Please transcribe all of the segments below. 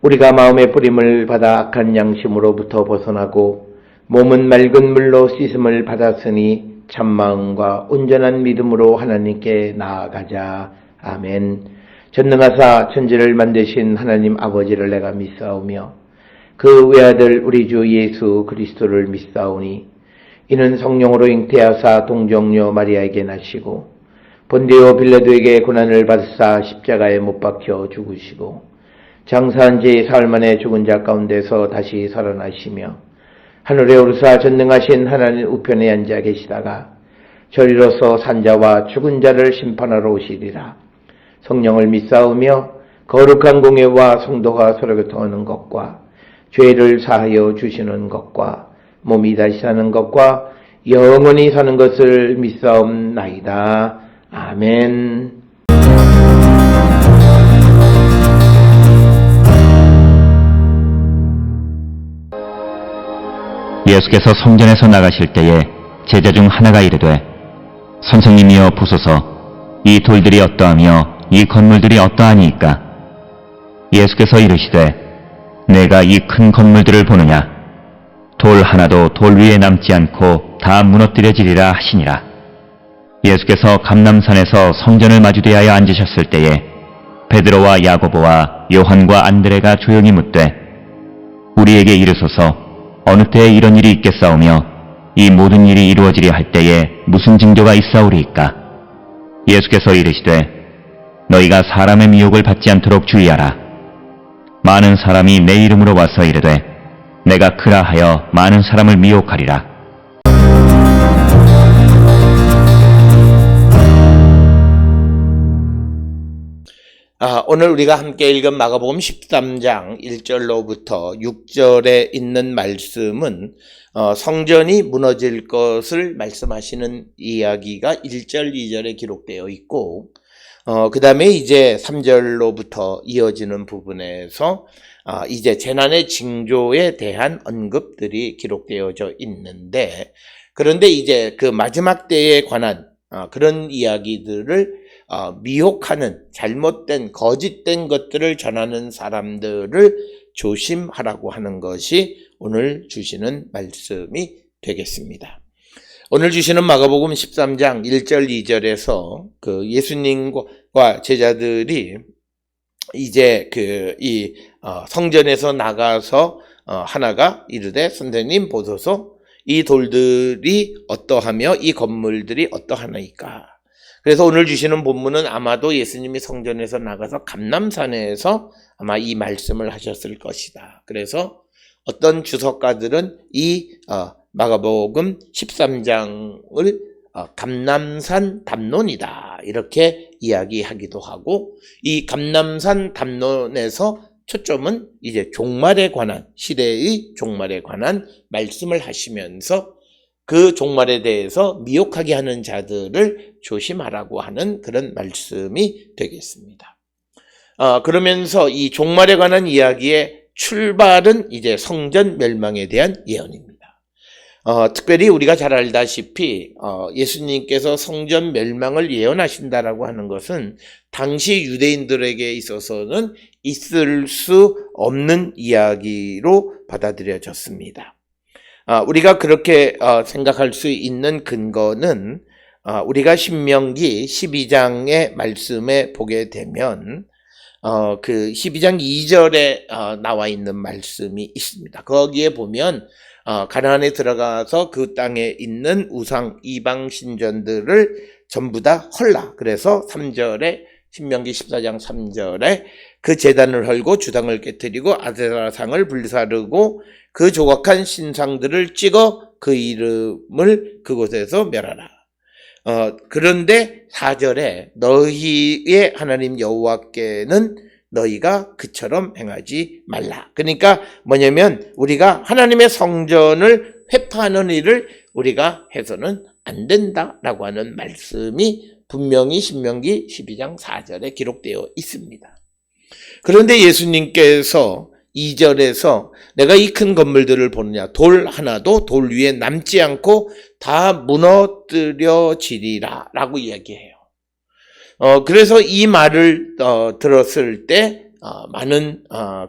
우리가 마음의 뿌림을 받아 악한 양심으로부터 벗어나고 몸은 맑은 물로 씻음을 받았으니 참마음과 온전한 믿음으로 하나님께 나아가자. 아멘. 전능하사 천지를 만드신 하나님 아버지를 내가 믿사오며 그 외아들 우리 주 예수 그리스도를 믿사오니 이는 성령으로 잉태하사 동정녀 마리아에게 나시고 본디오 빌라도에게 고난을 받으사 십자가에 못 박혀 죽으시고 장사한 지 사흘 만에 죽은 자 가운데서 다시 살아나시며 하늘에 오르사 전능하신 하나님 우편에 앉아 계시다가 저리로서 산자와 죽은 자를 심판하러 오시리라. 성령을 믿사오며 거룩한 공예와 성도가 서로 교통하는 것과 죄를 사하여 주시는 것과 몸이 다시 사는 것과 영원히 사는 것을 믿사옵나이다. 아멘. 예수께서 성전에서 나가실 때에 제자 중 하나가 이르되 선생님이여 보소서 이 돌들이 어떠하며 이 건물들이 어떠하니이까. 예수께서 이르시되 내가 이 큰 건물들을 보느냐. 돌 하나도 돌 위에 남지 않고 다 무너뜨려지리라 하시니라. 예수께서 감람산에서 성전을 마주대하여 앉으셨을 때에 베드로와 야고보와 요한과 안드레가 조용히 묻되 우리에게 이르소서 어느 때에 이런 일이 있겠사오며 이 모든 일이 이루어지려 할 때에 무슨 징조가 있사오리이까. 예수께서 이르시되 너희가 사람의 미혹을 받지 않도록 주의하라. 많은 사람이 내 이름으로 와서 이르되 내가 그라 하여 많은 사람을 미혹하리라. 오늘 우리가 함께 읽은 마가복음 13장 1절로부터 6절에 있는 말씀은 성전이 무너질 것을 말씀하시는 이야기가 1절, 2절에 기록되어 있고 그 다음에 이제 3절로부터 이어지는 부분에서 이제 재난의 징조에 대한 언급들이 기록되어져 있는데, 그런데 이제 그 마지막 때에 관한 그런 이야기들을 미혹하는 잘못된 거짓된 것들을 전하는 사람들을 조심하라고 하는 것이 오늘 주시는 말씀이 되겠습니다. 오늘 주시는 마가복음 13장 1절 2절에서 그 예수님과 제자들이 이제 이 성전에서 나가서 하나가 이르되 선생님 보소서 이 돌들이 어떠하며 이 건물들이 어떠하나이까. 그래서 오늘 주시는 본문은 아마도 예수님이 성전에서 나가서 감람산에서 아마 이 말씀을 하셨을 것이다. 그래서 어떤 주석가들은 이 마가복음 13장을 감람산 담론이다 이렇게 이야기하기도 하고, 이 감람산 담론에서 초점은 이제 종말에 관한, 시대의 종말에 관한 말씀을 하시면서 그 종말에 대해서 미혹하게 하는 자들을 조심하라고 하는 그런 말씀이 되겠습니다. 그러면서 이 종말에 관한 이야기의 출발은 이제 성전 멸망에 대한 예언입니다. 특별히 우리가 잘 알다시피 예수님께서 성전 멸망을 예언하신다라고 하는 것은 당시 유대인들에게 있어서는 있을 수 없는 이야기로 받아들여졌습니다. 우리가 그렇게 생각할 수 있는 근거는 우리가 신명기 12장의 말씀에 보게 되면 그 12장 2절에 나와 있는 말씀이 있습니다. 거기에 보면 가나안에 들어가서 그 땅에 있는 우상 이방 신전들을 전부 다 헐라. 그래서 3절에 신명기 14장 3절에 그 제단을 헐고 주당을 깨뜨리고 아세라상을 불사르고 그 조각한 신상들을 찍어 그 이름을 그곳에서 멸하라. 그런데 4절에 너희의 하나님 여호와께는 너희가 그처럼 행하지 말라. 그러니까 뭐냐면 우리가 하나님의 성전을 회파하는 일을 우리가 해서는 안 된다라고 하는 말씀이 분명히 신명기 12장 4절에 기록되어 있습니다. 그런데 예수님께서 2절에서 내가 이 큰 건물들을 보느냐, 돌 하나도 돌 위에 남지 않고 다 무너뜨려지리라 라고 이야기해요. 그래서 이 말을 들었을 때 많은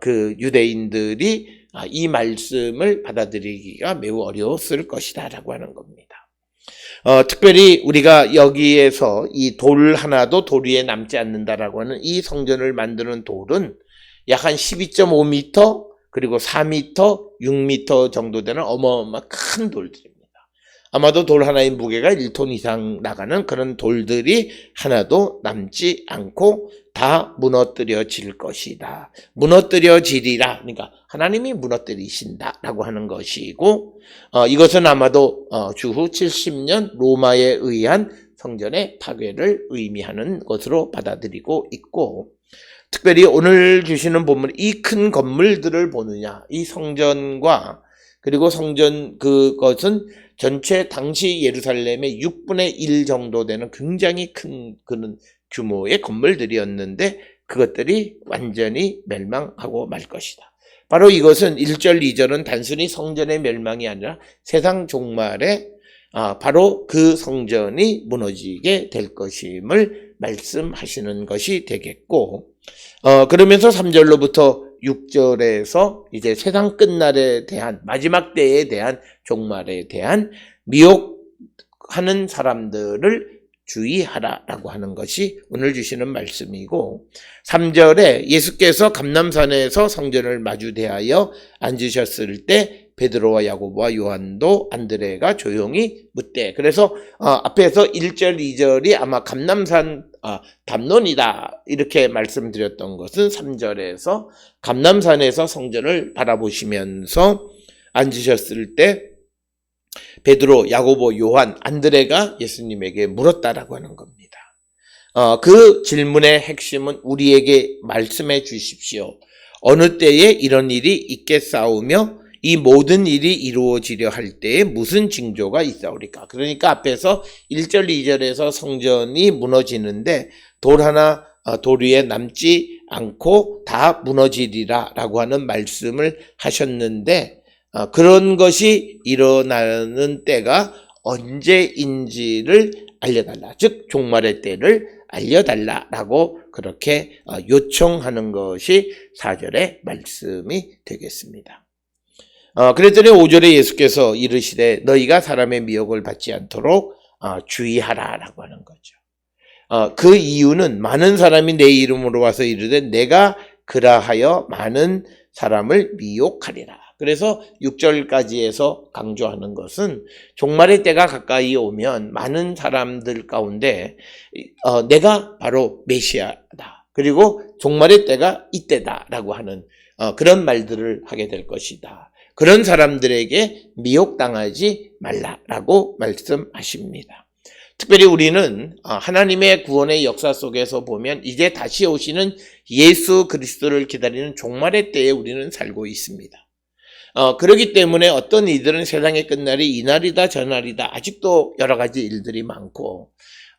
그 유대인들이 이 말씀을 받아들이기가 매우 어려웠을 것이다 라고 하는 겁니다. 특별히 우리가 여기에서 이 돌 하나도 돌 위에 남지 않는다라고 하는 이 성전을 만드는 돌은 약 한 12.5m 그리고 4m, 6m 정도 되는 어마어마한 큰 돌들입니다. 아마도 돌 하나의 무게가 1톤 이상 나가는 그런 돌들이 하나도 남지 않고 다 무너뜨려질 것이다. 무너뜨려지리라. 그러니까 하나님이 무너뜨리신다라고 하는 것이고, 이것은 아마도 주후 70년 로마에 의한 성전의 파괴를 의미하는 것으로 받아들이고 있고, 특별히 오늘 주시는 본문 이 큰 건물들을 보느냐, 이 성전과 그리고 성전 그것은 전체 당시 예루살렘의 6분의 1 정도 되는 굉장히 큰 그런 규모의 건물들이었는데 그것들이 완전히 멸망하고 말 것이다. 바로 이것은 1절, 2절은 단순히 성전의 멸망이 아니라 세상 종말에 바로 그 성전이 무너지게 될 것임을 말씀하시는 것이 되겠고, 그러면서 3절로부터 6절에서 이제 세상 끝날에 대한 마지막 때에 대한 종말에 대한 미혹하는 사람들을 주의하라라고 하는 것이 오늘 주시는 말씀이고, 3절에 예수께서 감람산에서 성전을 마주 대하여 앉으셨을 때 베드로와 야고보와 요한도 안드레가 조용히 묻되, 그래서 앞에서 1절, 2절이 아마 감람산 담론이다 이렇게 말씀드렸던 것은 3절에서 감람산에서 성전을 바라보시면서 앉으셨을 때 베드로, 야고보, 요한, 안드레가 예수님에게 물었다라고 하는 겁니다. 그 질문의 핵심은 우리에게 말씀해 주십시오. 어느 때에 이런 일이 있겠사오며 이 모든 일이 이루어지려 할 때에 무슨 징조가 있사오리까? 그러니까 앞에서 1절, 2절에서 성전이 무너지는데 돌 하나 돌 위에 남지 않고 다 무너지리라 라고 하는 말씀을 하셨는데, 그런 것이 일어나는 때가 언제인지를 알려달라. 즉 종말의 때를 알려달라라고 그렇게 요청하는 것이 4절의 말씀이 되겠습니다. 그랬더니 5절에 예수께서 이르시되 너희가 사람의 미혹을 받지 않도록 주의하라라고 하는 거죠. 그 이유는 많은 사람이 내 이름으로 와서 이르되 내가 그라하여 많은 사람을 미혹하리라. 그래서 6절까지에서 강조하는 것은 종말의 때가 가까이 오면 많은 사람들 가운데 내가 바로 메시아다. 그리고 종말의 때가 이때다라고 하는 그런 말들을 하게 될 것이다. 그런 사람들에게 미혹당하지 말라라고 말씀하십니다. 특별히 우리는 하나님의 구원의 역사 속에서 보면 이제 다시 오시는 예수 그리스도를 기다리는 종말의 때에 우리는 살고 있습니다. 그렇기 때문에 어떤 이들은 세상의 끝날이 이날이다 저날이다 아직도 여러 가지 일들이 많고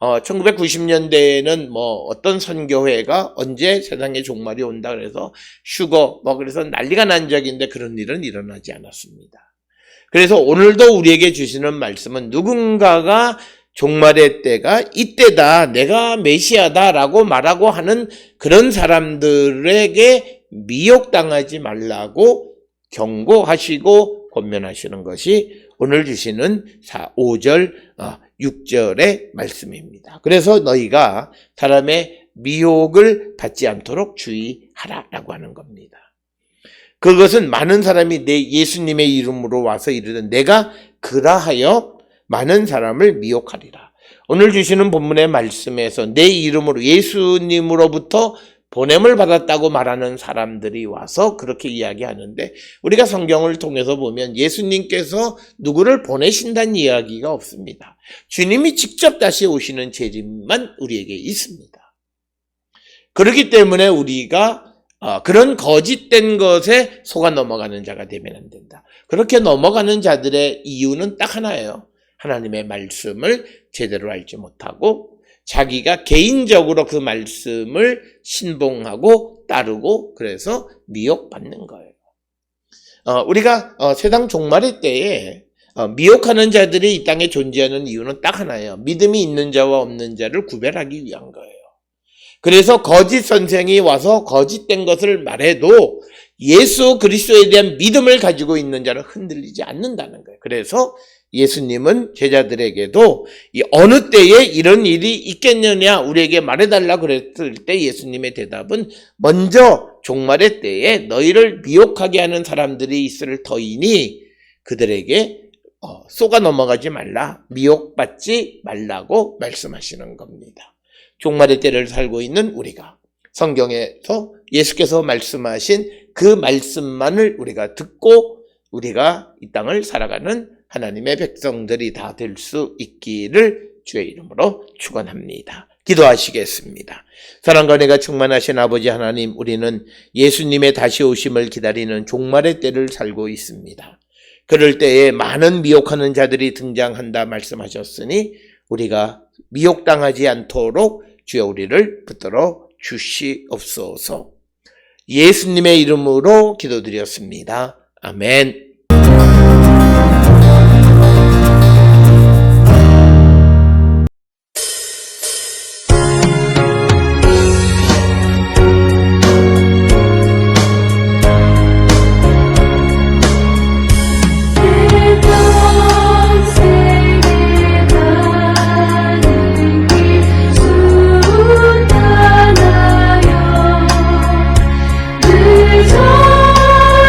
1990년대에는 어떤 선교회가 언제 세상의 종말이 온다 그래서 휴거 그래서 난리가 난 적인데 그런 일은 일어나지 않았습니다. 그래서 오늘도 우리에게 주시는 말씀은 누군가가 종말의 때가 이때다, 내가 메시아다라고 말하고 하는 그런 사람들에게 미혹당하지 말라고 경고하시고 권면하시는 것이 오늘 주시는 5절, 6절의 말씀입니다. 그래서 너희가 사람의 미혹을 받지 않도록 주의하라라고 하는 겁니다. 그것은 많은 사람이 내 예수님의 이름으로 와서 이르든 내가 그라하여 많은 사람을 미혹하리라. 오늘 주시는 본문의 말씀에서 내 이름으로 예수님으로부터 보냄을 받았다고 말하는 사람들이 와서 그렇게 이야기하는데 우리가 성경을 통해서 보면 예수님께서 누구를 보내신다는 이야기가 없습니다. 주님이 직접 다시 오시는 재림만 우리에게 있습니다. 그렇기 때문에 우리가 그런 거짓된 것에 속아 넘어가는 자가 되면 안 된다. 그렇게 넘어가는 자들의 이유는 딱 하나예요. 하나님의 말씀을 제대로 알지 못하고 자기가 개인적으로 그 말씀을 신봉하고 따르고 그래서 미혹받는 거예요. 우리가 세상 종말의 때에 미혹하는 자들이 이 땅에 존재하는 이유는 딱 하나예요. 믿음이 있는 자와 없는 자를 구별하기 위한 거예요. 그래서 거짓 선생이 와서 거짓된 것을 말해도 예수 그리스도에 대한 믿음을 가지고 있는 자를 흔들리지 않는다는 거예요. 그래서 예수님은 제자들에게도 어느 때에 이런 일이 있겠느냐 우리에게 말해달라 그랬을 때 예수님의 대답은 먼저 종말의 때에 너희를 미혹하게 하는 사람들이 있을 터이니 그들에게 속아 넘어가지 말라, 미혹받지 말라고 말씀하시는 겁니다. 종말의 때를 살고 있는 우리가 성경에서 예수께서 말씀하신 그 말씀만을 우리가 듣고 우리가 이 땅을 살아가는 하나님의 백성들이 다 될 수 있기를 주의 이름으로 축원합니다. 기도하시겠습니다. 사랑과 은혜가 충만하신 아버지 하나님, 우리는 예수님의 다시 오심을 기다리는 종말의 때를 살고 있습니다. 그럴 때에 많은 미혹하는 자들이 등장한다 말씀하셨으니 우리가 미혹당하지 않도록 주여 우리를 붙들어 주시옵소서. 예수님의 이름으로 기도드렸습니다. 아멘. 늘 저전한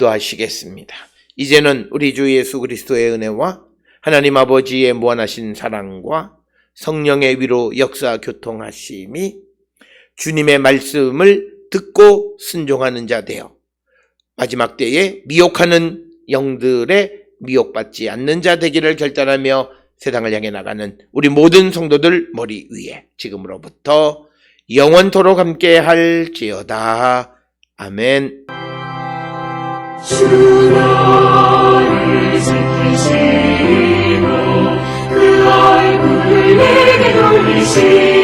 기도하시겠습니다. 이제는 우리 주 예수 그리스도의 은혜와 하나님 아버지의 무한하신 사랑과 성령의 위로 역사 교통하심이 주님의 말씀을 듣고 순종하는 자 되어 마지막 때에 미혹하는 영들의 미혹받지 않는 자 되기를 결단하며 세상을 향해 나가는 우리 모든 성도들 머리 위에 지금으로부터 영원토록 함께 할지어다. 아멘. 주 나를 지키시고 그 얼굴을 내게 돌리시고